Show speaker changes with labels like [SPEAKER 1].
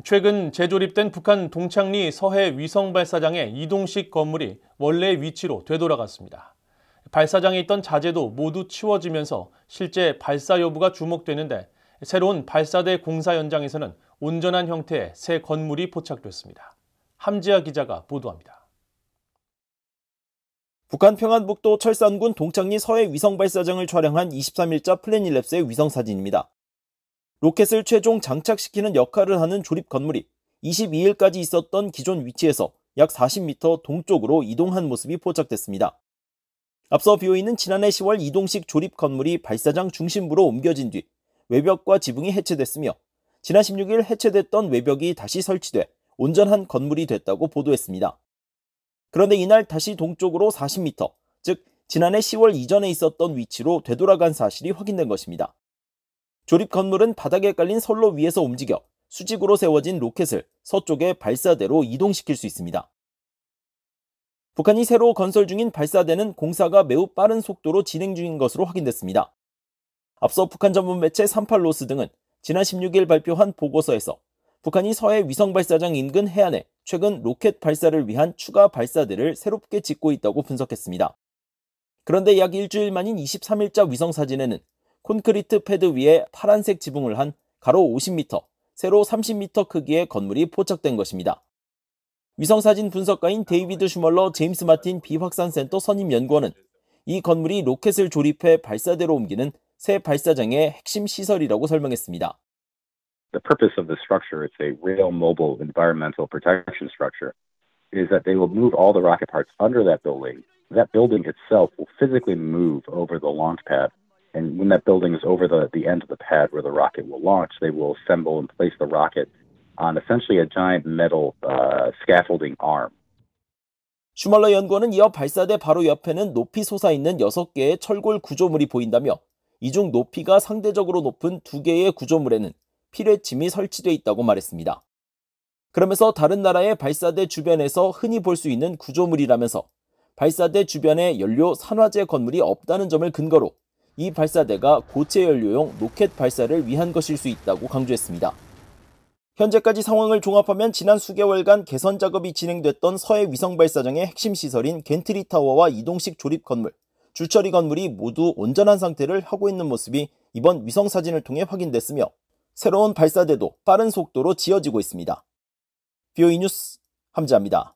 [SPEAKER 1] 최근 재조립된 북한 동창리 서해 위성 발사장의 이동식 건물이 원래 위치로 되돌아갔습니다. 발사장에 있던 자재도 모두 치워지면서 실제 발사 여부가 주목되는데 새로운 발사대 공사 현장에서는 온전한 형태의 새 건물이 포착됐습니다. 함지아 기자가 보도합니다.
[SPEAKER 2] 북한 평안북도 철산군 동창리 서해 위성 발사장을 촬영한 23일자 플래닛랩스의 위성 사진입니다. 로켓을 최종 장착시키는 역할을 하는 조립 건물이 22일까지 있었던 기존 위치에서 약 40m 동쪽으로 이동한 모습이 포착됐습니다. 앞서 BOE는 지난해 10월 이동식 조립 건물이 발사장 중심부로 옮겨진 뒤 외벽과 지붕이 해체됐으며 지난 16일 해체됐던 외벽이 다시 설치돼 온전한 건물이 됐다고 보도했습니다. 그런데 이날 다시 동쪽으로 40m, 즉 지난해 10월 이전에 있었던 위치로 되돌아간 사실이 확인된 것입니다. 조립 건물은 바닥에 깔린 선로 위에서 움직여 수직으로 세워진 로켓을 서쪽의 발사대로 이동시킬 수 있습니다. 북한이 새로 건설 중인 발사대는 공사가 매우 빠른 속도로 진행 중인 것으로 확인됐습니다. 앞서 북한 전문 매체 38로스 등은 지난 16일 발표한 보고서에서 북한이 서해 위성 발사장 인근 해안에 최근 로켓 발사를 위한 추가 발사대를 새롭게 짓고 있다고 분석했습니다. 그런데 약 일주일 만인 23일자 위성 사진에는 콘크리트 패드 위에 파란색 지붕을 한 가로 50m, 세로 30m 크기의 건물이 포착된 것입니다. 위성사진 분석가인 데이비드 슈멀러 제임스 마틴 비확산센터 선임 연구원은 이 건물이 로켓을 조립해 발사대로 옮기는 새 발사장의 핵심 시설이라고 설명했습니다.
[SPEAKER 3] The purpose of the structure, it's a real mobile environmental protection structure, is that they will move all the rocket parts under that building. That building itself will physically move over the launch pad. And when that building is over the end of the pad where the rocket will launch, they will assemble and place the rocket on essentially a giant metal scaffolding arm.
[SPEAKER 2] 슈멀러 연구원은 이어 발사대 바로 옆에는 높이 솟아있는 6개의 철골 구조물이 보인다며 이 중 높이가 상대적으로 높은 2개의 구조물에는 피뢰침이 설치되어 있다고 말했습니다. 그러면서 다른 나라의 발사대 주변에서 흔히 볼 수 있는 구조물이라면서 발사대 주변에 연료 산화제 건물이 없다는 점을 근거로 이 발사대가 고체 연료용 로켓 발사를 위한 것일 수 있다고 강조했습니다. 현재까지 상황을 종합하면 지난 수개월간 개선 작업이 진행됐던 서해 위성 발사장의 핵심 시설인 겐트리 타워와 이동식 조립 건물, 주처리 건물이 모두 온전한 상태를 하고 있는 모습이 이번 위성 사진을 통해 확인됐으며 새로운 발사대도 빠른 속도로 지어지고 있습니다. BOE 뉴스 함지아입니다.